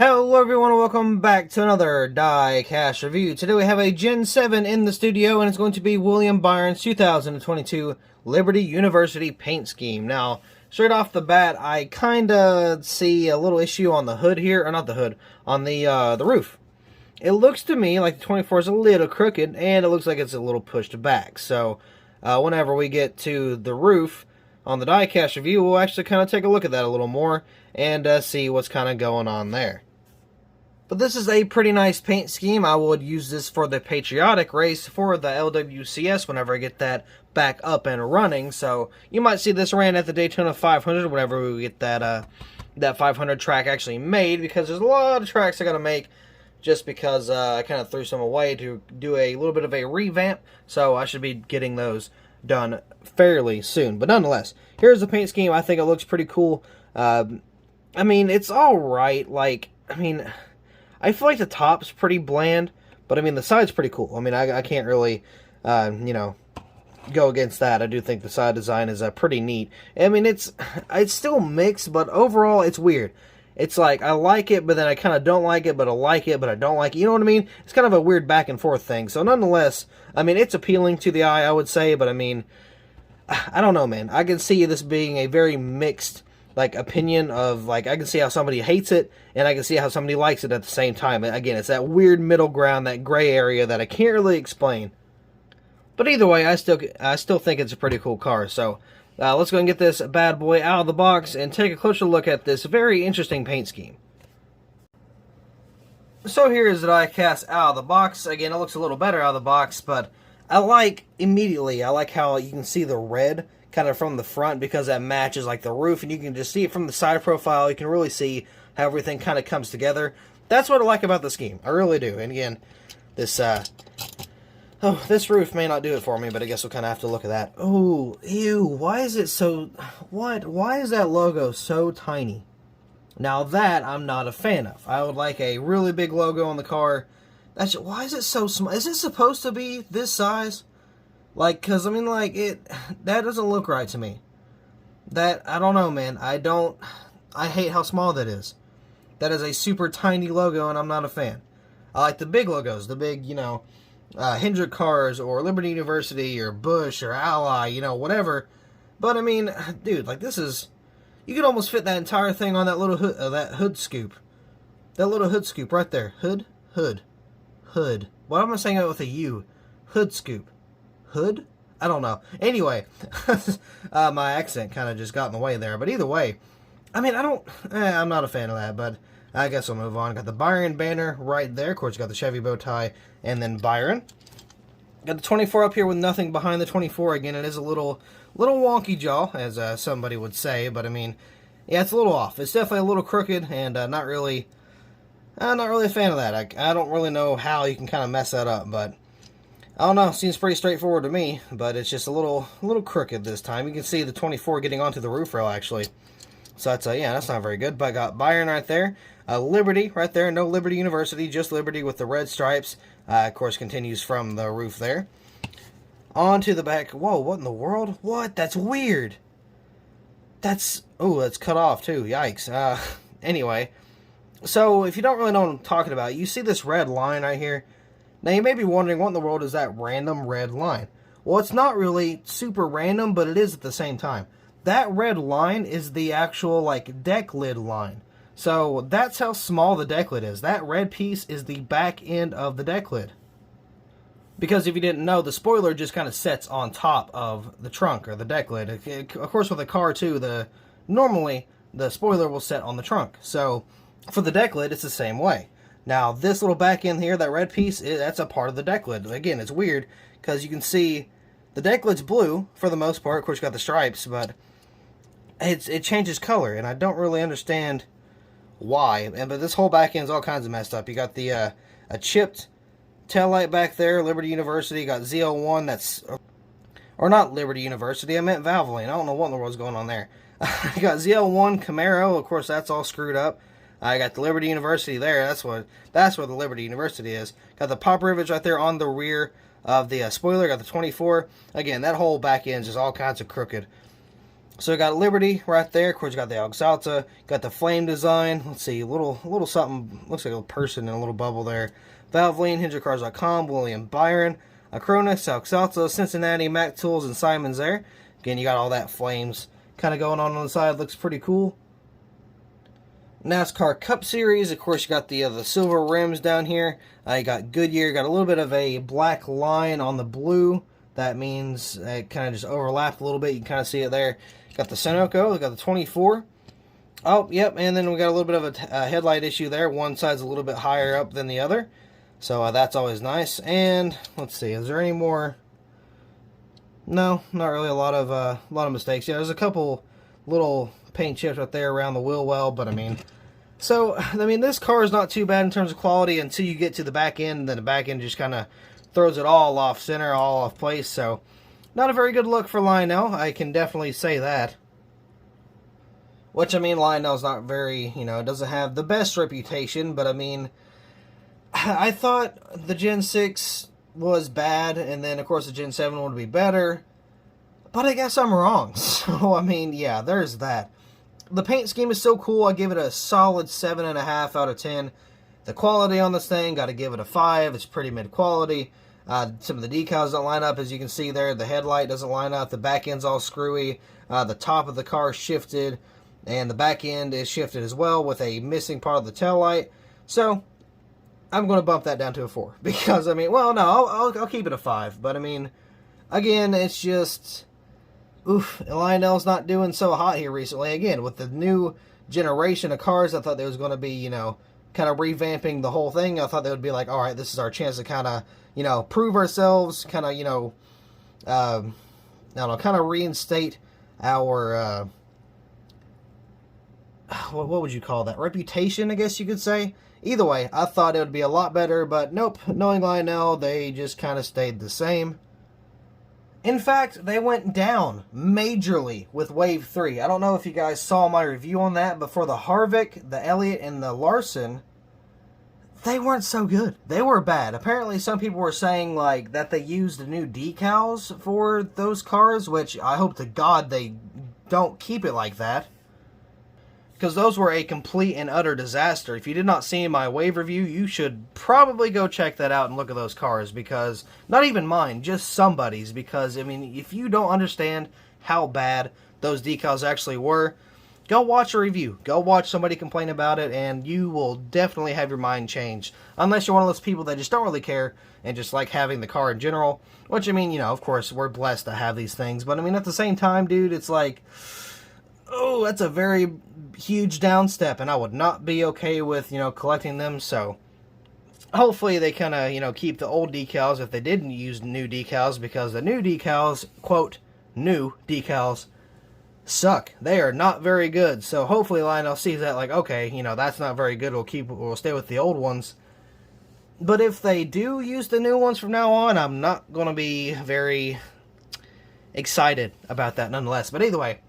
Hello everyone and welcome back to another Diecast review. Today we have a Gen 7 in the studio and it's going to be William Byron's 2022 Liberty University paint scheme. Now, straight off the bat, I kinda see a little issue on the hood here, or not the hood, on the roof. It looks to me like the 24 is a little crooked and it looks like it's a little pushed back. So, whenever we get to the roof on the Diecast review, we'll actually kind of take a look at that a little more and see what's kind of going on there. But this is a pretty nice paint scheme. I would use this for the patriotic race for the LWCS whenever I get that back up and running. So you might see this ran at the Daytona 500 whenever we get that 500 track actually made, because there's a lot of tracks I got to make just because I kind of threw some away to do a little bit of a revamp. So I should be getting those done fairly soon. But nonetheless, here's the paint scheme. I think it looks pretty cool. I mean, it's alright. I feel like the top's pretty bland, but I mean, the side's pretty cool. I mean, I can't really, go against that. I do think the side design is pretty neat. I mean, it's still mixed, but overall, it's weird. It's like, I like it, but then I kind of don't like it, but I like it, but I don't like it. You know what I mean? It's kind of a weird back and forth thing. So nonetheless, I mean, it's appealing to the eye, I would say, but I mean, I don't know, man. I can see this being a very mixed opinion of, I can see how somebody hates it, and I can see how somebody likes it at the same time. Again, it's that weird middle ground, that gray area that I can't really explain. But either way, I still think it's a pretty cool car. So, let's go and get this bad boy out of the box and take a closer look at this very interesting paint scheme. So here is the Diecast out of the box. Again, it looks a little better out of the box, but I like how you can see the red kind of from the front, because that matches the roof, and you can just see it from the side profile. You can really see how everything kind of comes together. That's what I like about the scheme. I really do. And again, this roof may not do it for me, but I guess we'll kind of have to look at that. Oh, ew, why is it so, why is that logo so tiny? Now that I'm not a fan of. I would like a really big logo on the car. Why is it so small? Is it supposed to be this size? Because, I mean, that doesn't look right to me. I don't know, man. I hate how small that is. That is a super tiny logo, and I'm not a fan. I like the big logos, the big, Hendrick Cars, or Liberty University, or Bush, or Ally, whatever. But, I mean, dude, this is, you could almost fit that entire thing on that little hood, that hood scoop. That little hood scoop right there. Hood. Why am I saying it with a U? Hood scoop. Hood? I don't know. Anyway, my accent kind of just got in the way there. But either way, I mean, I'm not a fan of that, but I guess I'll move on. Got the Byron Banner right there. Of course, you got the Chevy bow tie, and then Byron. Got the 24 up here with nothing behind the 24. Again, it is a little wonky jaw, as somebody would say. But I mean, yeah, it's a little off. It's definitely a little crooked, and not really a fan of that. I don't really know how you can kind of mess that up, but I don't know, seems pretty straightforward to me, but it's just a little crooked this time. You can see the 24 getting onto the roof rail, actually. So that's, yeah, that's not very good. But I got Byron right there, Liberty right there, no Liberty University, just Liberty with the red stripes. Of course, continues from the roof there. On to the back. Whoa, what in the world? What? That's weird. That's cut off too, yikes. Anyway, so if you don't really know what I'm talking about, you see this red line right here. Now, you may be wondering, what in the world is that random red line? Well, it's not really super random, but it is at the same time. That red line is the actual, deck lid line. So, that's how small the deck lid is. That red piece is the back end of the deck lid. Because if you didn't know, the spoiler just kind of sits on top of the trunk, or the deck lid. Of course, with a car, too, normally, the spoiler will sit on the trunk. So, for the deck lid, it's the same way. Now, this little back end here, that red piece, that's a part of the deck lid. Again, it's weird, because you can see the deck lid's blue, for the most part. Of course, you got the stripes, but it changes color, and I don't really understand why. But this whole back end's all kinds of messed up. You got the a chipped taillight back there, Liberty University. You got ZL1, that's, or not Liberty University, I meant Valvoline. I don't know what in the world's going on there. You got ZL1 Camaro, of course, that's all screwed up. I got the Liberty University there. That's where the Liberty University is. Got the pop rivets right there on the rear of the spoiler. Got the 24. Again, that whole back end is just all kinds of crooked. So we got Liberty right there. Of course, you got the Alexalta, got the flame design. Let's see, a little something, looks like a person in a little bubble there. Valvoline, HendrickCars.com, William Byron, Acronis, Alexalta, Cincinnati, Mac Tools, and Simon's there. Again, you got all that flames kind of going on the side. Looks pretty cool. NASCAR Cup Series, of course, you got the silver rims down here. You got Goodyear, got a little bit of a black line on the blue. That means it kind of just overlapped a little bit. You can kind of see it there. Got the Sunoco, we got the 24. Oh, yep, and then we got a little bit of a headlight issue there. One side's a little bit higher up than the other. So that's always nice. And let's see, is there any more? No, not really a lot of mistakes. Yeah, there's a couple little paint chips right there around the wheel well, but I mean, this car is not too bad in terms of quality until you get to the back end. Then the back end just kind of throws it all off center, all off place. So not a very good look for Lionel. I can definitely say that. Which, I mean, Lionel's not very, it doesn't have the best reputation, but I mean, I thought the Gen 6 was bad, and then, of course, the Gen 7 would be better, but I guess I'm wrong. So, I mean, yeah, there's that. The paint scheme is so cool, I give it a solid 7.5 out of 10. The quality on this thing, got to give it a 5. It's pretty mid-quality. Some of the decals don't line up, as you can see there. The headlight doesn't line up. The back end's all screwy. The top of the car shifted, and the back end is shifted as well with a missing part of the tail light. So I'm going to bump that down to a 4 because, I mean, well, no, I'll keep it a 5. But, I mean, again, it's just, oof, Lionel's not doing so hot here recently. Again, with the new generation of cars, I thought there was going to be, kind of revamping the whole thing. I thought they would be like, all right, this is our chance to kind of, prove ourselves, kind of, I don't know, kind of reinstate our, what would you call that? Reputation, I guess you could say. Either way, I thought it would be a lot better, but nope, knowing Lionel, they just kind of stayed the same. In fact, they went down majorly with Wave 3. I don't know if you guys saw my review on that, but for the Harvick, the Elliott, and the Larson, they weren't so good. They were bad. Apparently, some people were saying like that they used new decals for those cars, which I hope to God they don't keep it like that, because those were a complete and utter disaster. If you did not see my Wave review, you should probably go check that out and look at those cars, because, not even mine, just somebody's, because, I mean, if you don't understand how bad those decals actually were, go watch a review. Go watch somebody complain about it, and you will definitely have your mind changed. Unless you're one of those people that just don't really care and just like having the car in general, which, I mean, of course, we're blessed to have these things, but, I mean, at the same time, dude, it's like, oh, that's a very huge down step, and I would not be okay with, collecting them. So hopefully they kind of, keep the old decals if they didn't use new decals, because the new decals, quote, new decals, suck. They are not very good. So hopefully Lionel sees that like, okay, that's not very good. We'll stay with the old ones. But if they do use the new ones from now on, I'm not going to be very excited about that nonetheless. But either way,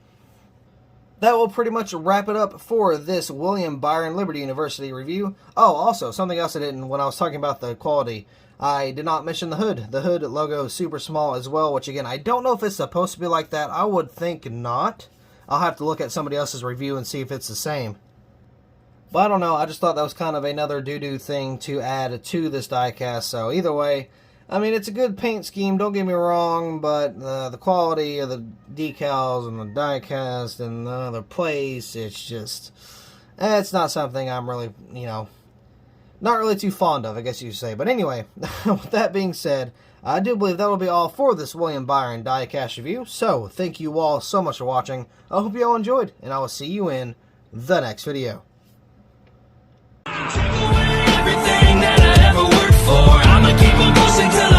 that will pretty much wrap it up for this William Byron Liberty University review. Oh, also, something else I didn't, when I was talking about the quality, I did not mention the hood. The hood logo is super small as well, which again, I don't know if it's supposed to be like that. I would think not. I'll have to look at somebody else's review and see if it's the same. But I don't know, I just thought that was kind of another doo-doo thing to add to this diecast. So either way, I mean, it's a good paint scheme, don't get me wrong, but the quality of the decals and the diecast and the other place, it's just, it's not something I'm really, not really too fond of, I guess you could say. But anyway, with that being said, I do believe that will be all for this William Byron diecast review. So, thank you all so much for watching. I hope you all enjoyed, and I will see you in the next video. Everything that I ever worked for, I'ma keep on pushing till